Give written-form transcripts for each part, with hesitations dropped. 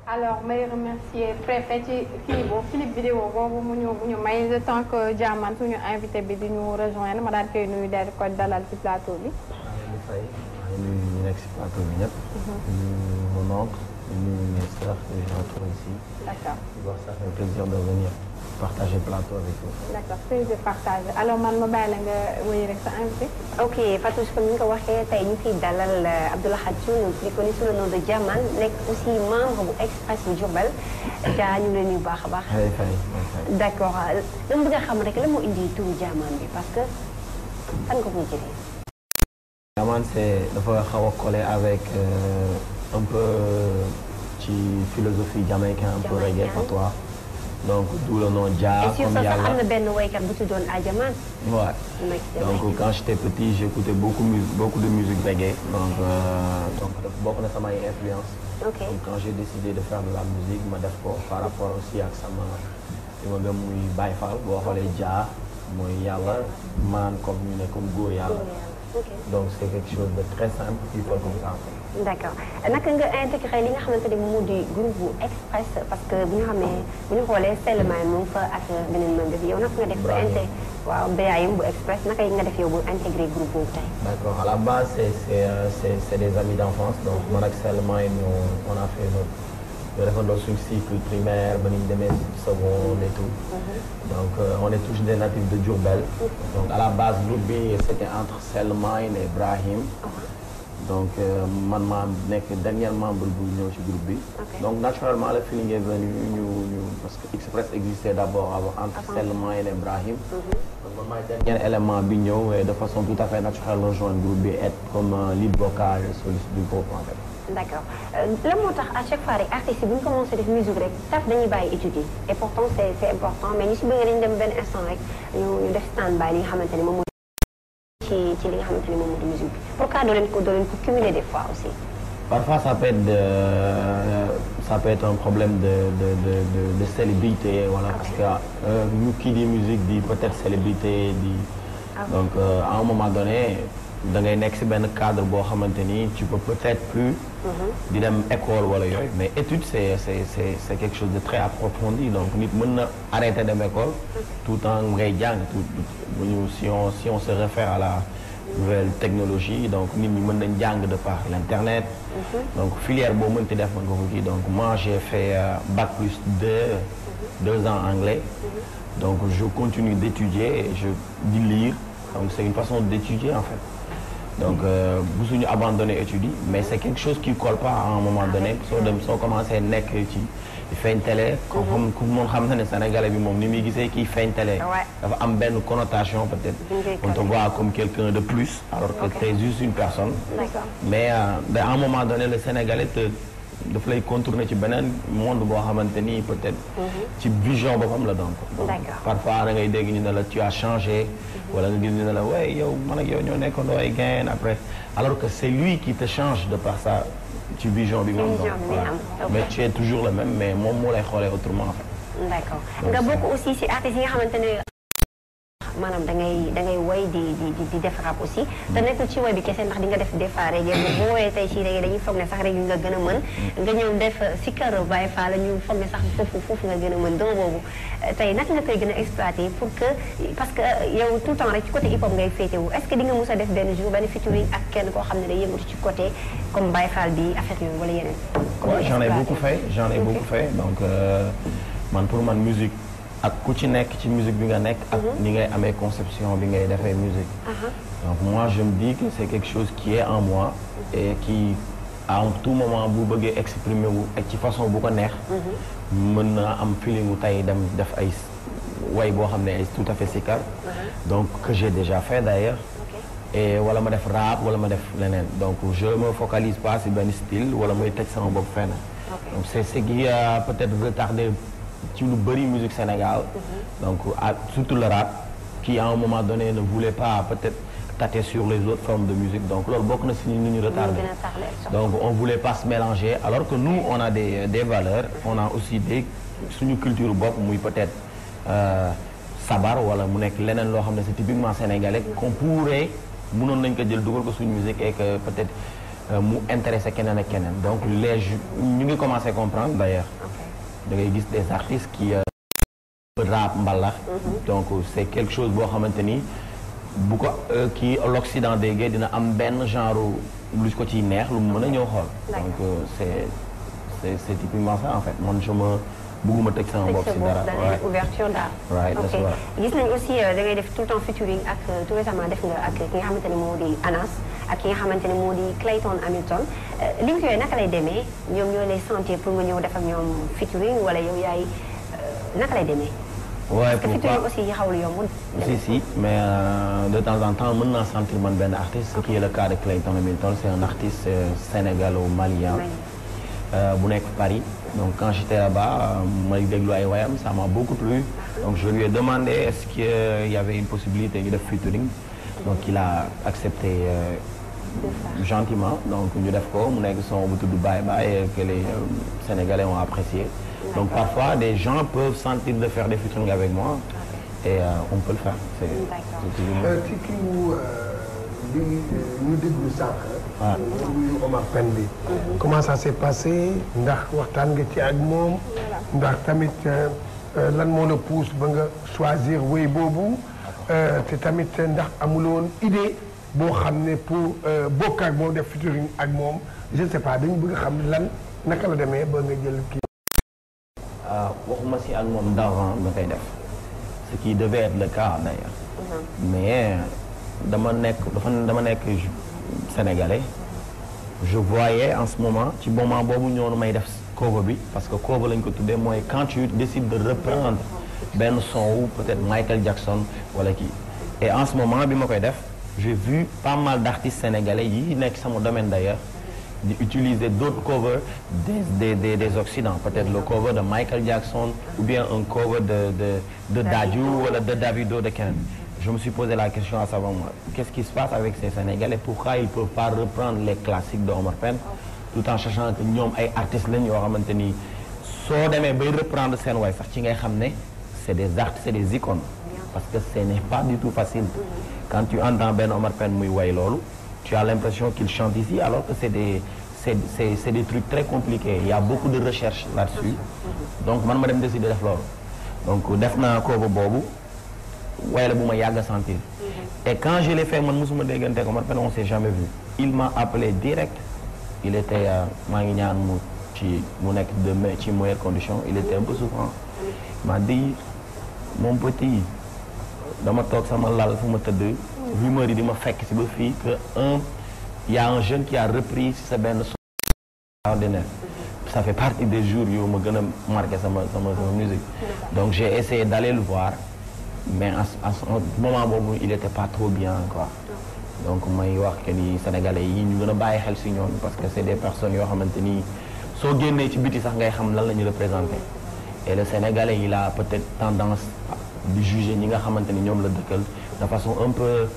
alors may remercier préfet ci kii boobu clip vidéo boobu mu ñu may le temps que Diamane suñu invité bi di ñu rejoindre ma daan koy nuyu daal di ko dalal ci plateau bi. maa ngi leen di fay maa ngi nuyu ñu nekk ci plateau bi ñëpp. nuyu mon oncle nuyu mes sœurs que j'entoure ici. D'accord. Ça fait plaisir de venir partager plateau avec vous. D'accord, plaisir partage. Alors man ma bàyyi la nga wéy rek sa invité. ok Fatou comme ni nga ko waxee tey ñu fiy dalal Abdou Lahad Thioune plus connu sous le nom de Diamane nekk aussi membre bu Express bu Diourbel ja ñu ngi leen nuyu bu baax a baax. d' accord dama bëgg a xam rek la moo indi turu Diamane bi parce que fan nga ko jëlee. Diamane dafa xaw a collé avec un peu ci philosophie jamaïcain un peu reggae patois. Donc d'où le nom Dia comme yàlla. am na benn woykat bu tuddoon Diamane. Ouais. Donc quand j'étais petit j'écoutais beaucoup de musique reggae. Donc bokk na samay influence. Ok. Donc quand j'ai décidé de faire de la musique ma def ko par rapport aussi ak sama li ma gëm muy Baye Fall boo xoolee Dia mooy yàlla maan comme ñu ne comme góor yàlla. Donc c'est quelque chose de très simple il faut comme ça. d' accord naka nga intégré li nga xamante ne moo di groupe bu Express parce que bu ñu xamee bu ñu xoolee Selmaay moom fa ak beneen membre bi yow naka nga def ba intégré waaw Brahim bu Express naka nga def yow bu intégré groupe boobu tey. d' accord à la base c'est des amis d' enfance donc man ak Selmaay on a fait ñu defandoo suñu cycle primaire ba ni ñu demee seconde et tout. Donc on est tous des natifs de Diourbel. Donc à la base groupe bi c' était entre Selmaay et Brahim. Donc man maa nekk dernier membre bu ñëw ci groupe bi. Donc naturellement le feeling est venu ñu parce que Express existait d'abord entre Selma et Ibrahim. Donc man maay dernier élément bi ñëw et de façon tout à fait naturelle rejoindre groupe bi être comme lead vocal soliste du groupe en fait. d' accord lan moo tax à chaque fois rek artistes yi bu ñu commencé def musique rek taf dañuy bàyyi étudier et pourtant c' est important mais ñu si bëgg dañu dem benn instant rek ñu def stand by li nga xamante ne moom ci li nga xamante ne moom moo di musique bi pourquoi doo leen ko cumuler des fois aussi. Parfois ça peut être un problème de célébrité voilà parce que ñu kii di musique di peut-être célébrité di. Donc à un moment donné da ngay nekk ci benn cadre boo xamante ni tu peux peut-être plus. di dem école wala yooyu mais étude c'est quelque chose de très approfondi donc nit mën na arrêter dem école. tout le temps ngay jàng si on se réfère à la nouvelle technologie donc nit ñi mën nañ jàng de par l'internet. donc filière boo mënti def mën nga ko kii donc moi j'ai fait bac plus 2 ans anglais. donc je continue d'étudier et je di lire donc c'est une façon d'étudier en fait. donc bu suñu abandonné études yi mais c'est quelque chose qui colle pas à un moment donné soo commencé nekk ci feeñ télé. comme ku moom xam na ne Sénégalais bi moom ni muy gisee kii feeñ télé. dafa am benn connotation peut-être. on te voit comme quelqu'un de plus. alors que t'es juste une personne. mais à un moment donné le Sénégalais daf lay contourner ci beneen monde boo xamante ni peut-être. ci vision boppam la donc. parfois da ngay dégg ñu ne la tu as changé. wala nga gis ñu ne la ouais yow man ak yow ñoo nekkandoo ay gain après alors que c'est lui qui te change de par sa ci vision bi. moom donc mais tu es toujours le même mais moom moo lay xoolee autrement en fait. d'accord nga bokk aussi ci artistes yi nga xamante ne. maanaam da ngay woy di def rap aussi te nekkul ci woy bi kese ndax di nga def des fois reggae boo woowee tey ci reggae dañuy foog ne sax reggae nga gën a mën nga ñëw def sikkar Baye Fall ñu foog ne sax foofu nga gën a mën donc boobu tey naka nga koy gën a exploiter pour que parce que yow tout le temps rek ci côté hip hop ngay féetewu est-ce que di nga mës a def benn jour benn featuring ak kenn koo xam ne day yëngatu ci côté comme Baye Fall bi affaire yooyu wala yeneen. j'en ai beaucoup fait donc man pour man musique ak ku ci nekk ci musique bi nga nekk ak ni ngay amee conception bi ngay defee musique donc moi je me dis que c'est quelque chose qui est en moi et qui à tout moment bu bëggee exprimer wu ak ci façon bu ko neex mën na am feeling wu tey dem def ay way boo xam ne ay tout à fait sikar donc que j'ai déjà fait d'ailleurs et wala ma def rap wala ma def leneen donc je me focalise pas sur benn style wala may teg sama bopp fenn donc c'est ce qui a peut-être retardé ci lu bëri musique Sénégal donc surtout le rap qui à un moment donné ne voulait pas peut-être tâter sur les autres formes de musique donc loolu bokk na si ni ñu retardé donc on voulait pas se mélanger alors que nous on a des valeurs on a aussi des suñu culture bopp muy peut-être sabar wala mu nekk leneen loo xam ne c'est typiquement sénégalais qu'on pourrait mënoon nañ ko jël dugal ko suñu musique et que peut-être mu intéressé keneen ak keneen donc les ñu ngi commencé comprendre d'ailleurs da ngay gis des artistes qui rap mbalax donc c'est quelque chose boo xamante ni bu ko kii l'Occident déggee dina am benn genre lu ko ciy neex lu mu mën a ñëw xool donc c'est typiquement ça en fait man je me bëgguma teg sama bopp si dara ouverture d'art ok gis nañ aussi da ngay def tout le temps featuring ak tout récemment def nga ak ki nga xamante ne moo di Anas ak ki nga xamante ne moo di Clayton Hamilton link yooyu naka lay demee ñoom ñoo lay sentir pour nga ñëw def ak ñoom featuring wala yow yaay naka lay demee ouais parce que featuring aussi yi xawul yomb si mais de temps en temps mën naa sentir man benn artiste ce qui est le cas de Clayton Hamilton c'est un artiste sénégalo-malien bu nekk Paris donc quand j'étais là-bas may déglu ay wayam ça m'a beaucoup plu donc je lui ai demandé est-ce qu'il y avait une possibilité ñu def featuring donc il a accepté gentiment donc ñu def ko mu nekk son bu tudd Bye Bye que les Sénégalais ont apprécié donc parfois des gens peuvent sentir de faire des featuring avec moi et on peut le faire c'est ci kii bi ñu déglu sànq. waaw muy Omar Pène bi. comment ça s'est passé ndax waxtaan nga ci ak moom. ndax tamit lan moo la pousse ba nga choisir wéy boobu. te tamit ndax amuloon idée boo xam ne pour bokk ak moom def featuring ak moom je ne sais pas dañu bëgg xam lan naka la demee ba nga jël kii. waxuma si ak moom d'avant nga koy def ce qui devait être le cas d'ailleurs. mais. dama nekk sénégalais je voyais en ce moment ci moment boobu ñoonu may def cover bi parce que cover lañ ko tuddee mooy quand tu décides de reprendre benn son ou peut-être Michael Jackson wala kii et en ce moment bi ma koy def j'ai vu pas mal d'artistes sénégalais yi nekk sama domaine d'ailleurs di utiliser d'autres covers des Occidents peut-être le cover de Michael Jackson ou bien un cover de Dadju wala de Davido de keneen je me suis posé la question à savoir moi qu'est-ce qui se passe avec ces Sénégalais pourquoi ils peuvent pas reprendre les classiques de Omar Pène tout en sachant que ñoom ay artistes lañ yoo xamante ni soo demee bay reprendre seen way sax ci ngay xam ne c'est des artistes c'est des icônes parce que ce n'est pas du tout facile quand tu entends benn Omar Pène muy way loolu tu as l'impression qu'il chante ici alors que c'est des trucs très compliqués il y a beaucoup de recherche là-dessus donc man ma dem décider def loolu donc def naa cover boobu waaye la bu ma yàgg a sentir et quand je l'ai fait man mosuma déggante ko Omar Pène on s'est jamais vu il m'a appelé direct il était maa ngi ñaan mu nekk ci meilleures conditions il était un peu souffrant il m'a dit mon petit dama toog sama lal fu ma tëdd rumeur yi di ma fekk si ba fii que il y a un jeune qui a repris si sa benn son ordinaire ça fait partie des jours yu ma gën a marqué sama musique donc j'ai essayé d'aller le voir mais à ce moment boobu il était pas trop bien quoi donc may wax que ni sénégalais yi ñu gën a bàyyi xel si ñoom parce que c'est des personnes yoo xamante ni soo génnee ci biti sax ngay xam lan la ñu représenté et le sénégalais il a peut-être tendance di juger ñi nga xamante ni ñoom la dëkkal de façon un peu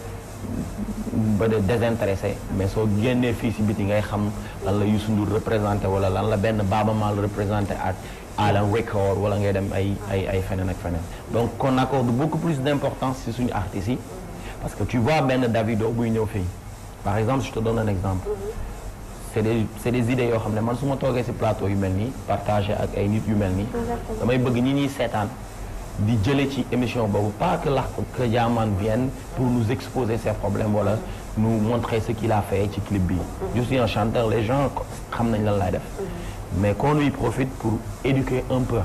ba de désintéressé mais soo génnee fii si biti ngay xam lan la Youssou Ndour représenté wala lan la benn Baaba Maal représenté ak Alan Record wala ngay dem ay feneen ak feneen donc on accorde beaucoup plus d'importance si suñu artistes yi parce que tu vois benn Davido buy ñëw fii par exemple je te donne un exemple c'est des idées yoo xam ne man su ma toogee si plateau yu mel nii partagé ak ay nit yu mel nii damay bëgg ñi ñuy seetaan di jëlee ci émission boobu pas que Diamane vienne pour nous exposer ses problèmes wala nous montrer ce qu'il a fait ci clip bi je suis un chanteur les gens xam nañ lan laay def mais qu'on lui profite pour éduquer un peu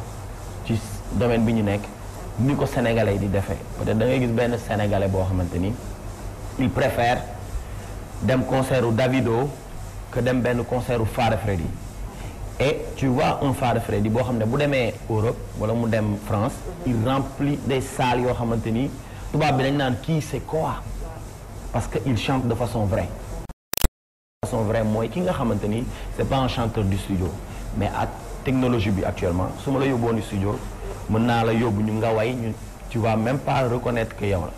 ci domaine bi ñu nekk ni ko sénégalais di defee peut-être da ngay gis benn sénégalais boo xamante ni il préfère dem concert u Davido que dem benn concert u Fada Freddy et tu vois un Fada Freddy boo xam ne bu demee Europe wala mu dem France il remplit des salles yoo xamante ni tubaab bi dañ naan kii c'est quoi parce que il chante de façon vraie mooy ki nga xamante ni c'est pas un chanteur du studio mais ak technologie bi actuellement su ma la yóbboon du studio mën naa la yóbbu ñu nga way ñu tu vas même pas reconnaître que yow la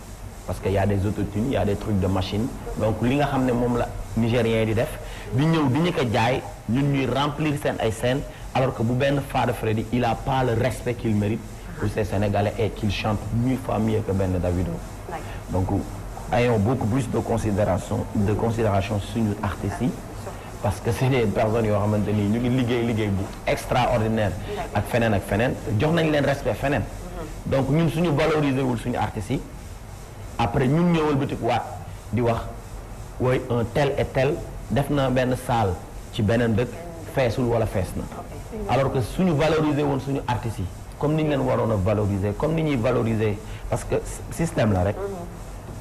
parce que y a des autotunes y a des trucs de machine donc li nga xam ne moom la nigérien di def di ñëw di ñu ko jaay ñun ñuy remplir seen ay scènes alors que bu benn Fada Freddy il a pas le respect qu'il mérite pour ces Sénégalais et qu'il chante 1000 fois mieux que benn Davido donc ayons beaucoup plus de considération suñu artistes yi parce que c'est des personnes yoo xamante ni ñu ngi liggéey bu extraordinaire ak feneen jox nañ leen respect feneen donc ñun suñu valoriser wul suñu artistes yi après ñun ñëwal bitik waat di wax wooy un tel et tel def na benn salle ci beneen dëkk feesul wala fees na alors que suñu valoriser woon suñu artistes yi comme ni ñu leen waroon a valoriser comme ni ñuy valoriser parce que système la rek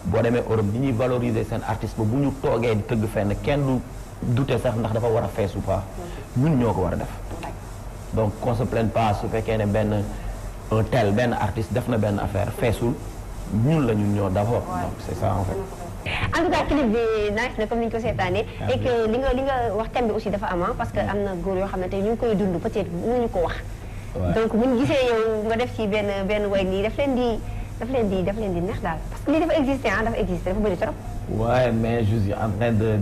boo demee Europe ni ñuy valoriser seen artiste ba bu ñu toogee di tëgg fenn kenn du douter sax ndax dafa war a fees ou pas ñun ñoo ko war a def donc qu'on se plaint pas su fekkee ne benn un tel benn artiste def na benn affaire feesul ñun la ñun ñoo d'abord donc c'est ça en fait. En tout cas clip bi nice na comme ni ñu ko seetaanee et que li nga wax thème bi aussi dafa am parce que am na góor yoo xam ne tey ñu ngi koy dund peut-être mënuñu ko wax. donc bu ñu gisee yow nga def ci benn way nii daf leen di neex daal parce que lii dafa exister dafa bëri trop. Ouais, mais je suis en train de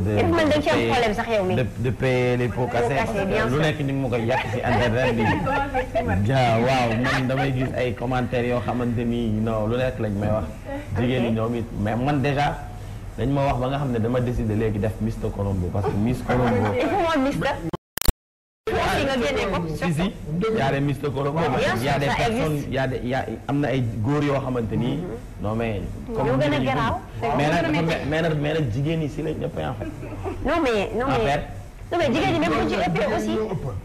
payer les pots cassés lu nekk ñu ngi ma koy yàq ci internet bi waaw man damay gis ay commentaires yoo xamante ni non lu nekk lañ may wax jigéen ñi ñoom it mais man déjà dañ ma wax ba nga xam ne dama décider léegi def Mr Colombo parce que Miss Colombo si y a des Mr Colombo y a des personnes y a am na ay góor yoo xamante ni non mais comme mais nag jigéen ñi si la ñëpp en fait non mais jigéen ñi même bu ci ëppee aussi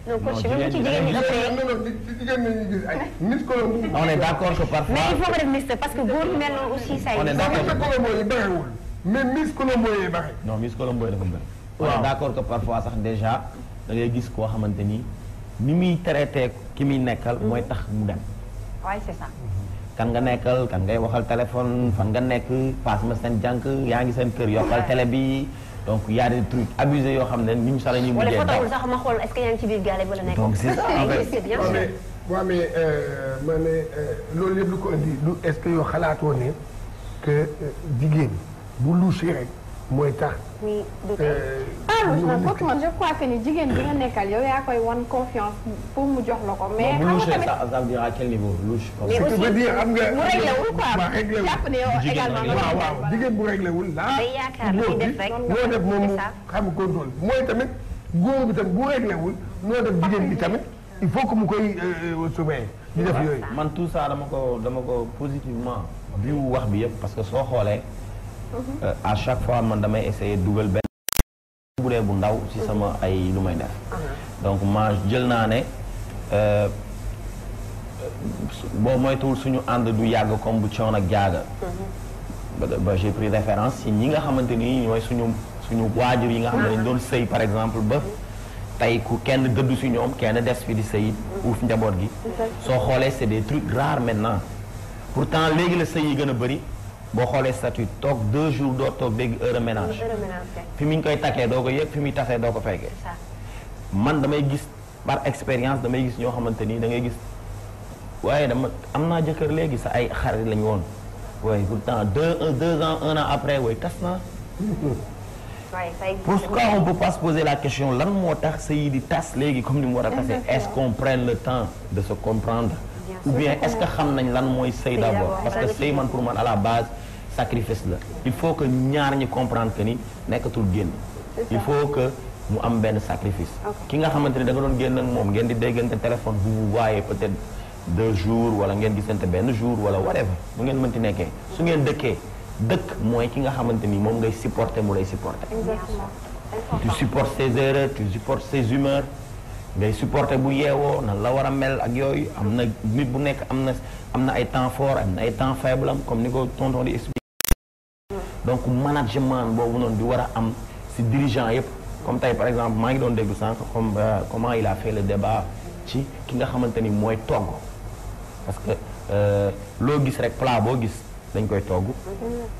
non coach même bu ci jigéen ñi ëppee jigéen ñi gis ay Miss Colombo on est d'accord que parfois mais il faut nga def Mister parce que góor mel noonu aussi ça on est d'accord Miss Colombo yi bariwul mais Miss Colombo yi bari non Miss Colombo yi dafa bëri on est d'accord que parfois sax déjà da ngay gis koo xamante ni muy traité ki muy nekkal mooy tax mu dem. waaw c'est ça. kan nga nekkal kan ngay waxal téléphone fan nga nekk paas ma seen jànk yaa ngi seen kër yokkal télé bi donc y a des trucs abusés yoo xam ne nit ñi sax la ñuy mujjee. wala photo sax ma xool est-ce que yaa ngi ci biir gaale wala nekk. donc c'est ça en fait. bien sûr. waaw mais ma ne loolu yëpp lu ko indi lu est-ce que yoo xalaatoo ne que jigéen bu louché rek mooy tax. oui kooku man je crois que ni jigéen bi nga nekkal yow yaa koy wan confiance pour mu jox la ko. mais xam nga tamit ça veut dire à quel niveau louche. mais aussi mu réglé wul quoi jàpp ne yow également waaw jigéen bu réglé wul laa. day yaakaar li def rek noo def moom mu xam contrôle mooy tamit góor bi tamit bu réglé wul noo def jigéen bi tamit il faut que mu koy surveiller di def yooyu. man tout ça dama ko positivement bi wax bi yëpp parce que soo xoolee. à chaque fois man damay essayer dugal benn bu dee bu ndaw ci sama ay lu may def donc ma jël naa ne boo moytuwul suñu ànd du yàgg comme bu coon ak jaaga ba j'ai pris référence ci ñi nga xamante ni ñooy suñu waajur yi nga xam ne dañ doon sëy par exemple ba tey ku kenn dëddu ci ñoom kenn des fi di sëy uuf njaboot gi soo xoolee c'est des trucs rares maintenant pourtant léegi la sëy yi gën a bëri boo xoolee statut toog 2 jours doo toog dégg heure ménage fi mu ngi koy takkee doo ko yëg fi muy tasee doo ko fekkee man damay gis par expérience damay gis ñoo xamante ni da ngay gis waaye dama am naa jëkkër léegi sa ay xarit lañu woon waaye pourtant 2 ans 1 an après waaye tas naa pourquoi on peut pas se poser la question lan moo tax sëy yi di tas léegi comme ni mu war a tasee est-ce qu'on prenne le temps de se comprendre ou bien est-ce que xam nañ lan mooy sëy d'abord parce que sëy man pour man à la base sacrifice la il faut que ñaar ñi comprendre que ni nekkatul génn il faut que mu am benn sacrifice ki nga xamante ni da nga doon génn ak moom ngeen di déggante téléphone vous vous voyez peut-être 2 jours wala ngeen gisante benn jour wala whatever mu ngeen mënti nekkee su ngeen dëkkee dëkk mooy ki nga xamante ni moom ngay supporter mu lay supporter tu supportes ses erreurs tu supportes ses humeurs ngay supporter bu yeewoo nan la war a mel ak yooyu am na nit bu nekk am na ay temps fort am na ay temps faible am comme ni ko tonton di expliquer donc management boobu noonu di war a am ci dirigeant yëpp comme tey par exemple maa ngi doon déglu sànq comme comment il a fait le débat ci ki nga xamante ni mooy togg parce que loo gis rek plat boo gis dañ koy togg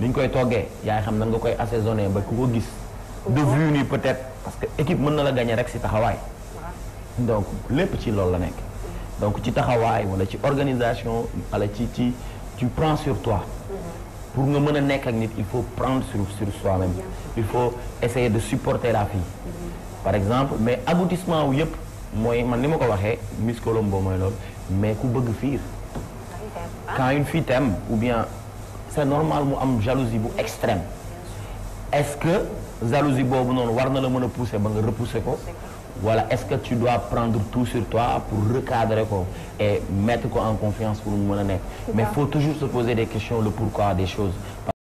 ni ñu koy toggee yaay xam nan nga koy assaisonner ba ku ko gis de vue nii peut-être parce que équipe mën na la gagner rek ci taxawaay donc lépp ci loolu la nekk donc ci taxawaay wala ci organisation wala ci tu prends sur toi pour nga mën a nekk ak nit il faut prendre sur soi-même il faut essayer de supporter la fille par exemple mais aboutissement wu yëpp mooy man li ma ko waxee Miss Colombo mooy loolu mais ku bëgg fiir quand une fille t'aime ou bien c'est normal mu am jalousie bu extrême est-ce que jalousie boobu noonu war na la mën a pousser ba nga repousser ko wala est-ce que tu dois prendre tout sur toi pour recadrer ko et mettre ko en confiance pour mu mën a nekk mais faut toujours se poser des questions le pourquoi des choses